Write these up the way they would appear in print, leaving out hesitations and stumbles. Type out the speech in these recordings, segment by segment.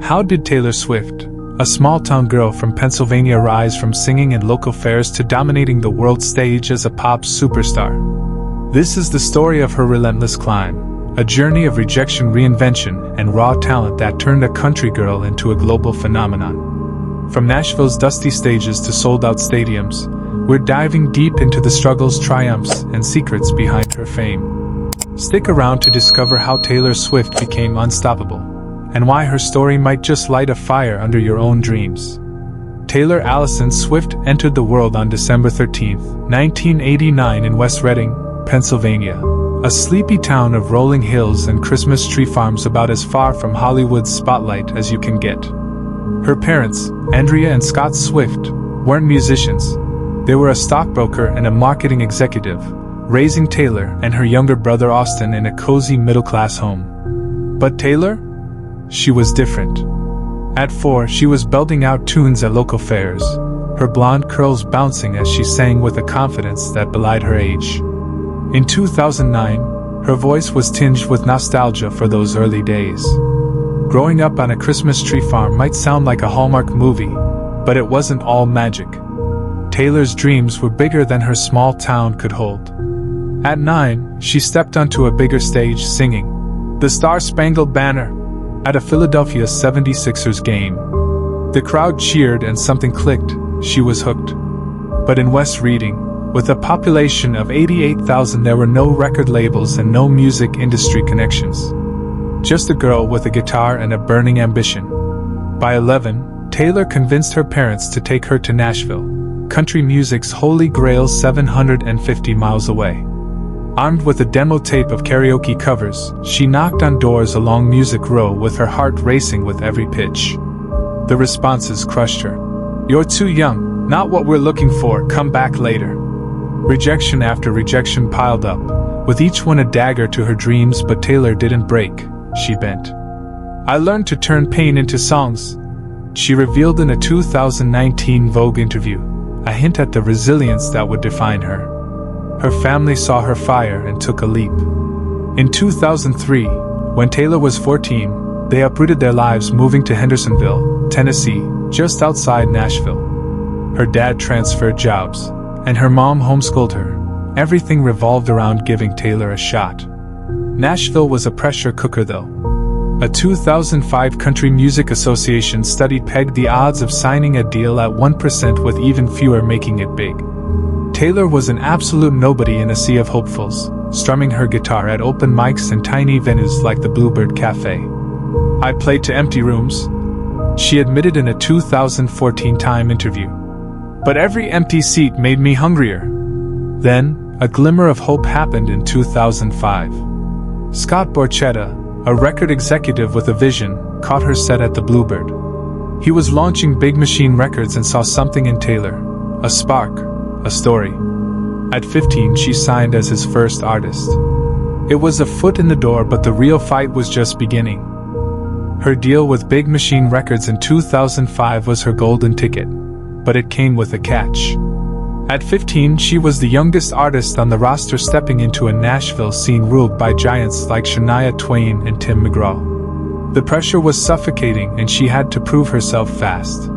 How did Taylor Swift, a small-town girl from Pennsylvania, rise from singing in local fairs to dominating the world stage as a pop superstar? This is the story of her relentless climb, a journey of rejection, reinvention, and raw talent that turned a country girl into a global phenomenon. From Nashville's dusty stages to sold-out stadiums, we're diving deep into the struggles, triumphs, and secrets behind her fame. Stick around to discover how Taylor Swift became unstoppable, and why her story might just light a fire under your own dreams. Taylor Allison Swift entered the world on December 13, 1989 in West Reading, Pennsylvania, a sleepy town of rolling hills and Christmas tree farms about as far from Hollywood's spotlight as you can get. Her parents, Andrea and Scott Swift, weren't musicians. They were a stockbroker and a marketing executive, raising Taylor and her younger brother Austin in a cozy middle-class home. But Taylor? She was different. At 4, she was belting out tunes at local fairs, her blonde curls bouncing as she sang with a confidence that belied her age. In 2009, her voice was tinged with nostalgia for those early days. Growing up on a Christmas tree farm might sound like a Hallmark movie, but it wasn't all magic. Taylor's dreams were bigger than her small town could hold. At 9, she stepped onto a bigger stage singing "The Star-Spangled Banner" at a Philadelphia 76ers game. The crowd cheered and something clicked. She was hooked. But in West Reading, with a population of 88,000, there were no record labels and no music industry connections. Just a girl with a guitar and a burning ambition. By 11, Taylor convinced her parents to take her to Nashville, country music's holy grail 750 miles away. Armed with a demo tape of karaoke covers, she knocked on doors along Music Row with her heart racing with every pitch. The responses crushed her. "You're too young, not what we're looking for, come back later." Rejection after rejection piled up, with each one a dagger to her dreams, but Taylor didn't break, she bent. "I learned to turn pain into songs," she revealed in a 2019 Vogue interview, a hint at the resilience that would define her. Her family saw her fire and took a leap. In 2003, when Taylor was 14, they uprooted their lives, moving to Hendersonville, Tennessee, just outside Nashville. Her dad transferred jobs, and her mom homeschooled her. Everything revolved around giving Taylor a shot. Nashville was a pressure cooker though. A 2005 Country Music Association study pegged the odds of signing a deal at 1%, with even fewer making it big. Taylor was an absolute nobody in a sea of hopefuls, strumming her guitar at open mics and tiny venues like the Bluebird Cafe. "I played to empty rooms," she admitted in a 2014 Time interview. "But every empty seat made me hungrier." Then, a glimmer of hope happened in 2005. Scott Borchetta, a record executive with a vision, caught her set at the Bluebird. He was launching Big Machine Records and saw something in Taylor. A spark, a story. At 15, she signed as his first artist. It was a foot in the door, but the real fight was just beginning. Her deal with Big Machine Records in 2005 was her golden ticket, but it came with a catch. At 15, she was the youngest artist on the roster, stepping into a Nashville scene ruled by giants like Shania Twain and Tim McGraw. The pressure was suffocating, and she had to prove herself fast.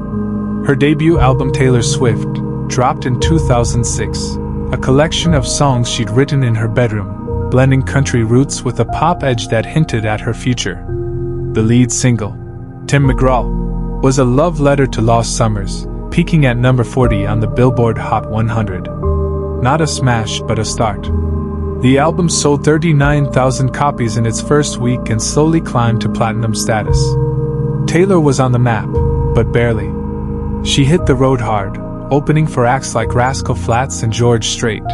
Her debut album, Taylor Swift, dropped in 2006, a collection of songs she'd written in her bedroom, blending country roots with a pop edge that hinted at her future. The lead single, Tim McGraw, was a love letter to lost summers, peaking at number 40 on the Billboard Hot 100. Not a smash, but a start. The album sold 39,000 copies in its first week and slowly climbed to platinum status. Taylor was on the map, but barely. She hit the road hard, opening for acts like Rascal Flatts and George Strait,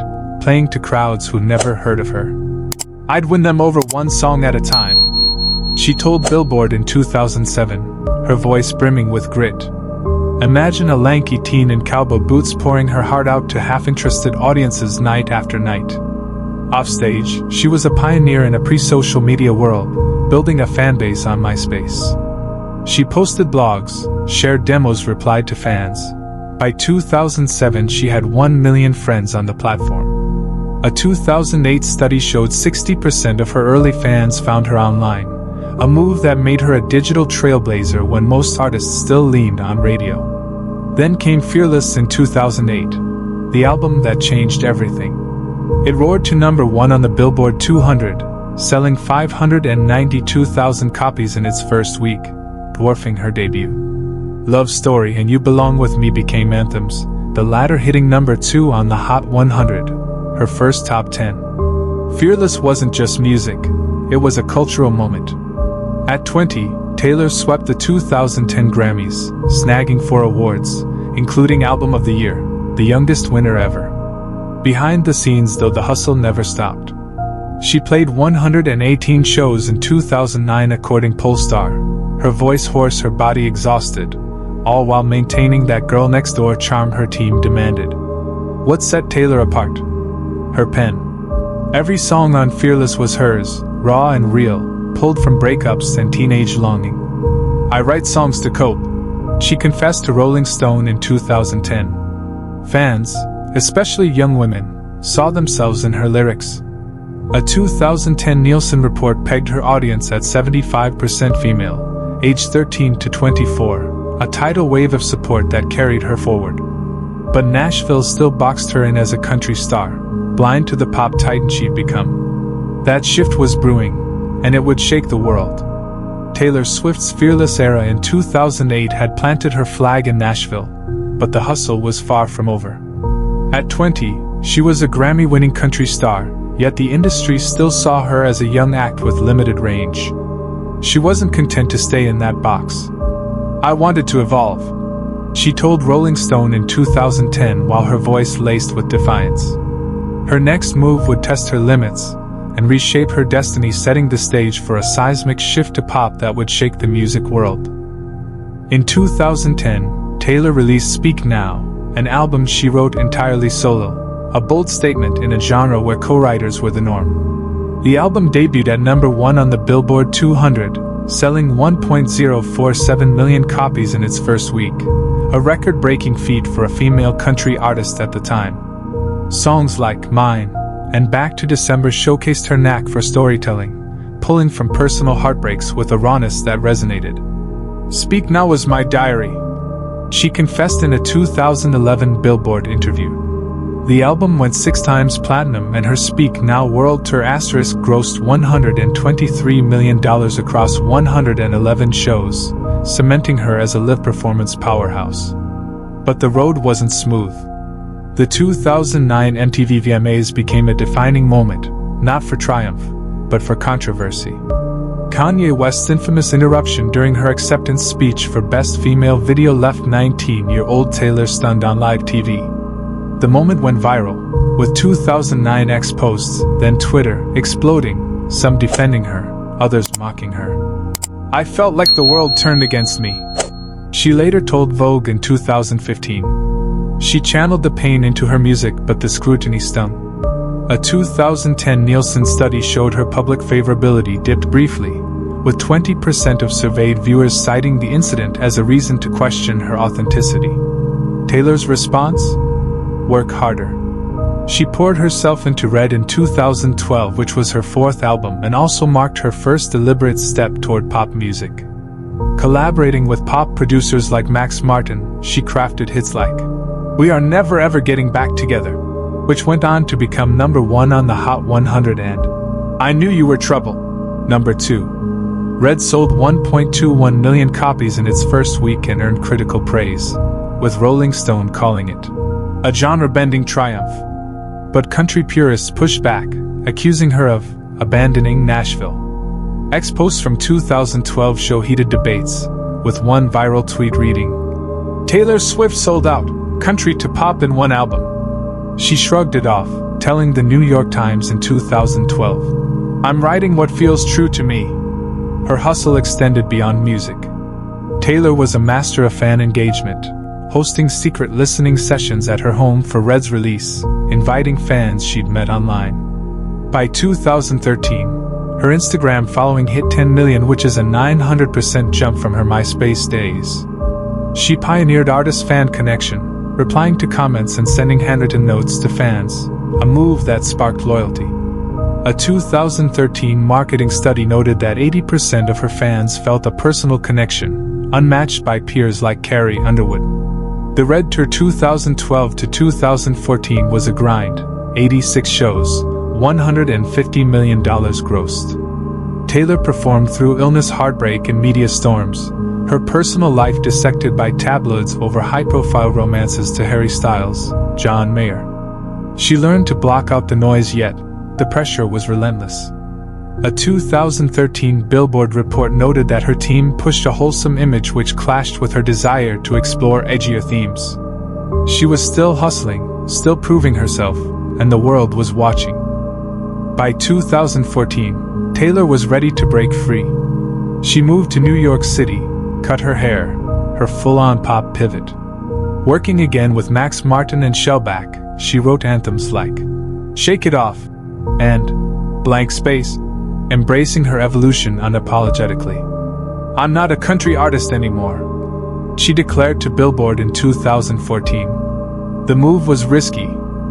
playing to crowds who never heard of her. "I'd win them over one song at a time," she told Billboard in 2007, her voice brimming with grit. Imagine a lanky teen in cowboy boots pouring her heart out to half-interested audiences night after night. Offstage, she was a pioneer in a pre-social media world, building a fanbase on MySpace. She posted blogs, shared demos, replied to fans. By 2007, she had 1 million friends on the platform. A 2008 study showed 60% of her early fans found her online, a move that made her a digital trailblazer when most artists still leaned on radio. Then came Fearless in 2008, the album that changed everything. It roared to number 1 on the Billboard 200, selling 592,000 copies in its first week, dwarfing her debut. Love Story and You Belong With Me became anthems, the latter hitting number 2 on the Hot 100, her first top 10. Fearless wasn't just music, it was a cultural moment. At 20, Taylor swept the 2010 Grammys, snagging 4 awards, including Album of the Year, the youngest winner ever. Behind the scenes, though, the hustle never stopped. She played 118 shows in 2009 according Pollstar, her voice hoarse, her body exhausted, all while maintaining that girl next door charm her team demanded. What set Taylor apart? Her pen. Every song on Fearless was hers, raw and real, pulled from breakups and teenage longing. I write songs to cope, she confessed to Rolling Stone in 2010. Fans, especially young women, saw themselves in her lyrics. A 2010 Nielsen report pegged her audience at 75% female, aged 13 to 24, a tidal wave of support that carried her forward. But Nashville still boxed her in as a country star, blind to the pop titan she'd become. That shift was brewing, and it would shake the world. Taylor Swift's Fearless era in 2008 had planted her flag in Nashville, but the hustle was far from over. At 20, she was a Grammy-winning country star, yet the industry still saw her as a young act with limited range. She wasn't content to stay in that box. I wanted to evolve, she told Rolling Stone in 2010 while her voice laced with defiance. Her next move would test her limits and reshape her destiny, setting the stage for a seismic shift to pop that would shake the music world. In 2010, Taylor released Speak Now, an album she wrote entirely solo, a bold statement in a genre where co-writers were the norm. The album debuted at number 1 on the Billboard 200, selling 1.047 million copies in its first week, a record-breaking feat for a female country artist at the time. Songs like Mine and Back to December showcased her knack for storytelling, pulling from personal heartbreaks with a rawness that resonated. Speak Now was my diary, she confessed in a 2011 Billboard interview. The album went 6 times platinum, and her Speak Now World Tour grossed $123 million across 111 shows, cementing her as a live performance powerhouse. But the road wasn't smooth. The 2009 MTV VMAs became a defining moment, not for triumph, but for controversy. Kanye West's infamous interruption during her acceptance speech for Best Female Video left 19-year-old Taylor stunned on live TV. The moment went viral, with 2009 X posts, then Twitter, exploding, some defending her, others mocking her. I felt like the world turned against me, she later told Vogue in 2015. She channeled the pain into her music, but the scrutiny stung. A 2010 Nielsen study showed her public favorability dipped briefly, with 20% of surveyed viewers citing the incident as a reason to question her authenticity. Taylor's response? Work harder. She poured herself into Red in 2012, which was her 4th album and also marked her first deliberate step toward pop music. Collaborating with pop producers like Max Martin, she crafted hits like We Are Never Ever Getting Back Together, which went on to become number 1 on the Hot 100, and I Knew You Were Trouble, number 2. Red sold 1.21 million copies in its first week and earned critical praise, with Rolling Stone calling it a genre-bending triumph. But country purists pushed back, accusing her of abandoning Nashville. X posts from 2012 show heated debates, with one viral tweet reading, Taylor Swift sold out, country to pop in one album. She shrugged it off, telling the New York Times in 2012, I'm writing what feels true to me. Her hustle extended beyond music. Taylor was a master of fan engagement, hosting secret listening sessions at her home for Red's release, inviting fans she'd met online. By 2013, her Instagram following hit 10 million, which is a 900% jump from her MySpace days. She pioneered artist-fan connection, replying to comments and sending handwritten notes to fans, a move that sparked loyalty. A 2013 marketing study noted that 80% of her fans felt a personal connection, unmatched by peers like Carrie Underwood. The Red Tour 2012 to 2014 was a grind, 86 shows, $150 million grossed. Taylor performed through illness, heartbreak, and media storms, her personal life dissected by tabloids over high-profile romances to Harry Styles, John Mayer. She learned to block out the noise, yet the pressure was relentless. A 2013 Billboard report noted that her team pushed a wholesome image which clashed with her desire to explore edgier themes. She was still hustling, still proving herself, and the world was watching. By 2014, Taylor was ready to break free. She moved to New York City, cut her hair, her full-on pop pivot. Working again with Max Martin and Shellback, she wrote anthems like Shake It Off and Blank Space, embracing her evolution unapologetically. I'm not a country artist anymore, she declared to Billboard in 2014. The move was risky,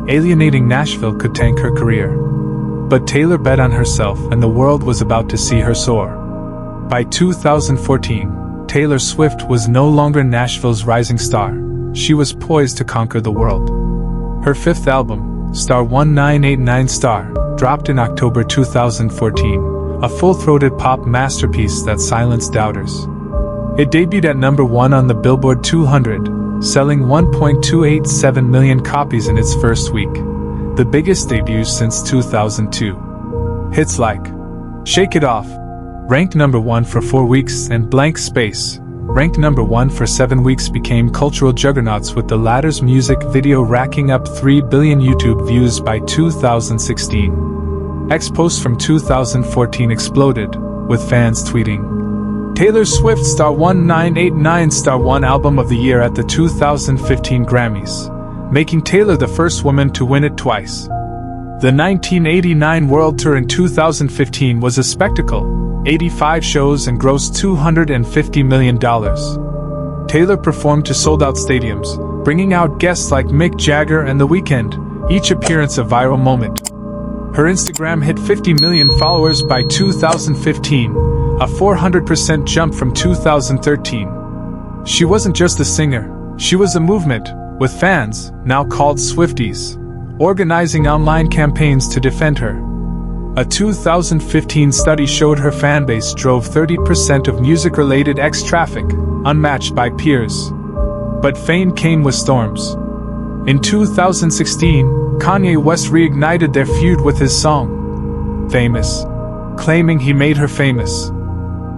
alienating Nashville could tank her career. But Taylor bet on herself, and the world was about to see her soar. By 2014, Taylor Swift was no longer Nashville's rising star. She was poised to conquer the world. Her fifth album, Star 1989 Star, dropped in October 2014, a full-throated pop masterpiece that silenced doubters. It debuted at number 1 on the Billboard 200, selling 1.287 million copies in its first week, the biggest debut since 2002. Hits like Shake It Off ranked number 1 for 4 weeks, and Blank Space, ranked number 1 for 7 weeks, became cultural juggernauts, with the latter's music video racking up 3 billion YouTube views by 2016. Posts from 2014 exploded, with fans tweeting, Taylor Swift Star 1989 Star 1 Album of the Year at the 2015 Grammys, making Taylor the first woman to win it twice. The 1989 World Tour in 2015 was a spectacle, 85 shows and grossed $250 million. Taylor performed to sold-out stadiums, bringing out guests like Mick Jagger and The Weeknd, each appearance a viral moment. Her Instagram hit 50 million followers by 2015, a 400% jump from 2013. She wasn't just a singer, she was a movement, with fans, now called Swifties, organizing online campaigns to defend her. A 2015 study showed her fanbase drove 30% of music-related traffic, unmatched by peers. But fame came with storms. In 2016, Kanye West reignited their feud with his song, Famous, claiming he made her famous.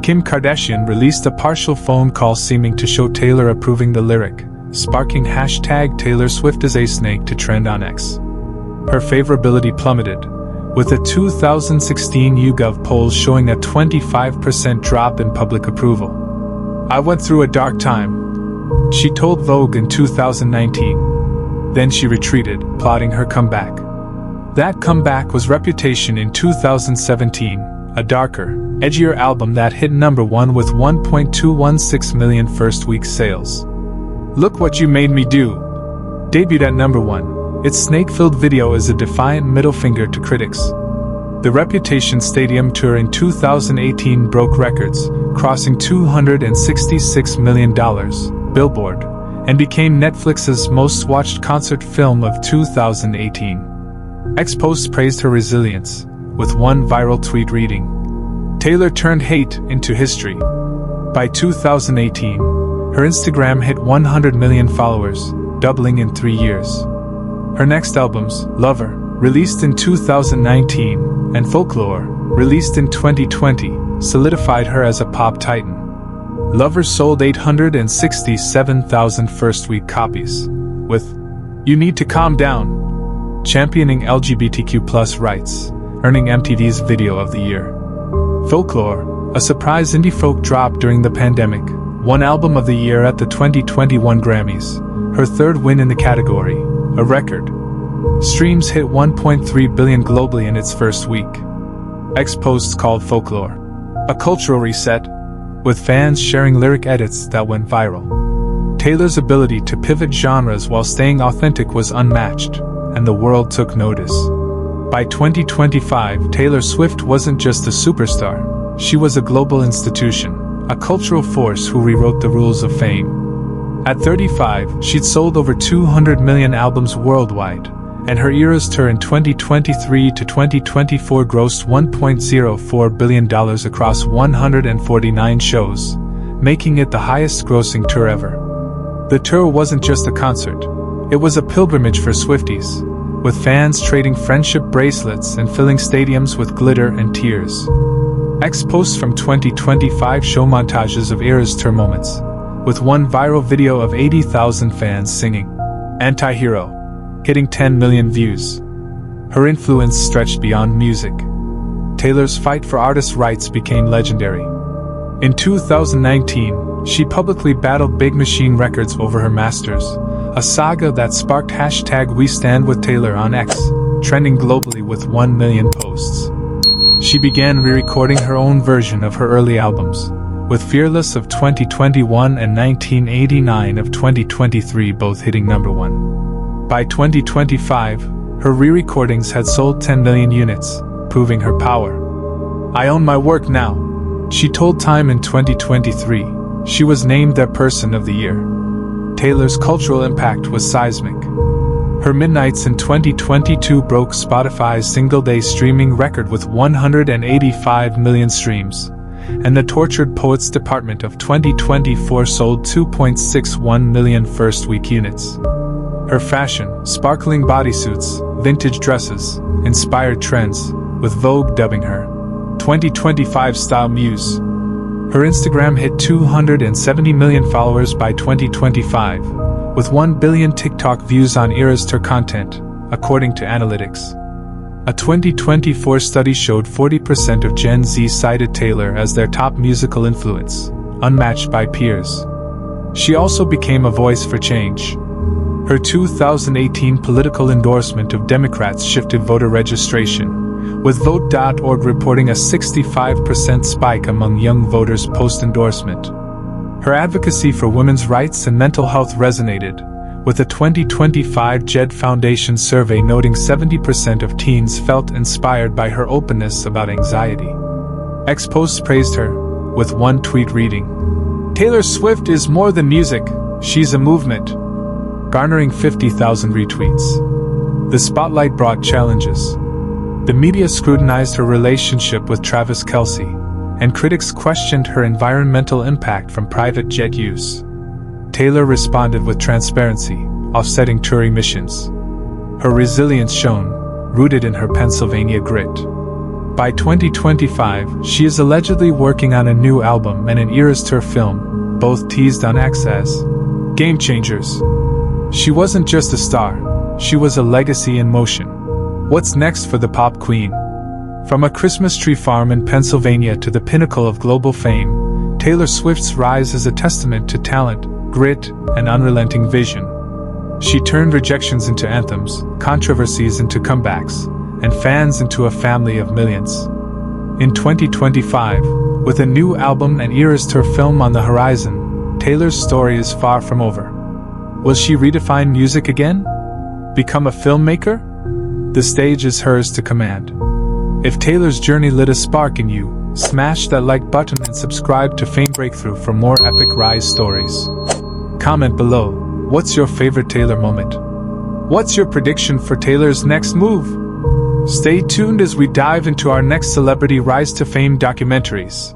Kim Kardashian released a partial phone call seeming to show Taylor approving the lyric, sparking hashtag Taylor Swift is a snake to trend on X. Her favorability plummeted, with a 2016 YouGov poll showing a 25% drop in public approval. I went through a dark time, she told Vogue in 2019. Then she retreated, plotting her comeback. That comeback was Reputation in 2017, a darker, edgier album that hit number 1 with 1.216 million first-week sales. Look What You Made Me Do debuted at number 1. Its snake-filled video is a defiant middle finger to critics. The Reputation Stadium Tour in 2018 broke records, crossing $266 million, Billboard, and became Netflix's most-watched concert film of 2018. Posts praised her resilience, with one viral tweet reading, Taylor turned hate into history. By 2018, her Instagram hit 100 million followers, doubling in 3 years. Her next albums, Lover, released in 2019, and Folklore, released in 2020, solidified her as a pop titan. Lover sold 867,000 first-week copies, with You Need to Calm Down, championing LGBTQ+ rights, earning MTV's Video of the Year. Folklore, a surprise indie folk drop during the pandemic, won Album of the Year at the 2021 Grammys, her third win in the category, a record. Streams hit 1.3 billion globally in its first week. Posts called Folklore a cultural reset, with fans sharing lyric edits that went viral. Taylor's ability to pivot genres while staying authentic was unmatched, and the world took notice. By 2025, Taylor Swift wasn't just a superstar, she was a global institution, a cultural force who rewrote the rules of fame. At 35, she'd sold over 200 million albums worldwide, and her Eras tour in 2023 to 2024 grossed $1.04 billion across 149 shows, making it the highest-grossing tour ever. The tour wasn't just a concert, it was a pilgrimage for Swifties, with fans trading friendship bracelets and filling stadiums with glitter and tears. Posts from 2025 show montages of Eras tour moments, with one viral video of 80,000 fans singing "Anti-Hero," hitting 10 million views. Her influence stretched beyond music. Taylor's fight for artists' rights became legendary. In 2019, she publicly battled Big Machine Records over her masters, a saga that sparked #WeStandWithTaylor on X, trending globally with 1 million posts. She began re-recording her own version of her early albums, with Fearless of 2021 and 1989 of 2023 both hitting #1. By 2025, her re-recordings had sold 10 million units, proving her power. "I own my work now," she told Time in 2023. She was named their Person of the Year. Taylor's cultural impact was seismic. Her Midnights in 2022 broke Spotify's single-day streaming record with 185 million streams, and the Tortured Poets Department of 2024 sold 2.61 million first-week units. Her fashion, sparkling bodysuits, vintage dresses, inspired trends, with Vogue dubbing her 2025 Style Muse. Her Instagram hit 270 million followers by 2025, with 1 billion TikTok views on Eras tour content, according to analytics. A 2024 study showed 40% of Gen Z cited Taylor as their top musical influence, unmatched by peers. She also became a voice for change. Her 2018 political endorsement of Democrats shifted voter registration, with Vote.org reporting a 65% spike among young voters post-endorsement. Her advocacy for women's rights and mental health resonated, with a 2025 JED Foundation survey noting 70% of teens felt inspired by her openness about anxiety. Posts praised her, with one tweet reading, "Taylor Swift is more than music, she's a movement," garnering 50,000 retweets. The spotlight brought challenges. The media scrutinized her relationship with Travis Kelce, and critics questioned her environmental impact from private jet use. Taylor responded with transparency, offsetting tour emissions. Her resilience shone, rooted in her Pennsylvania grit. By 2025, she is allegedly working on a new album and an Eras tour film, both teased on X as game changers. She wasn't just a star, she was a legacy in motion. What's next for the pop queen? From a Christmas tree farm in Pennsylvania to the pinnacle of global fame, Taylor Swift's rise is a testament to talent, grit, and unrelenting vision. She turned rejections into anthems, controversies into comebacks, and fans into a family of millions. In 2025, with a new album and Eras tour film on the horizon, Taylor's story is far from over. Will she redefine music again? Become a filmmaker? The stage is hers to command. If Taylor's journey lit a spark in you, smash that like button and subscribe to Fame Breakthrough for more epic rise stories. Comment below, what's your favorite Taylor moment? What's your prediction for Taylor's next move? Stay tuned as we dive into our next celebrity rise to fame documentaries.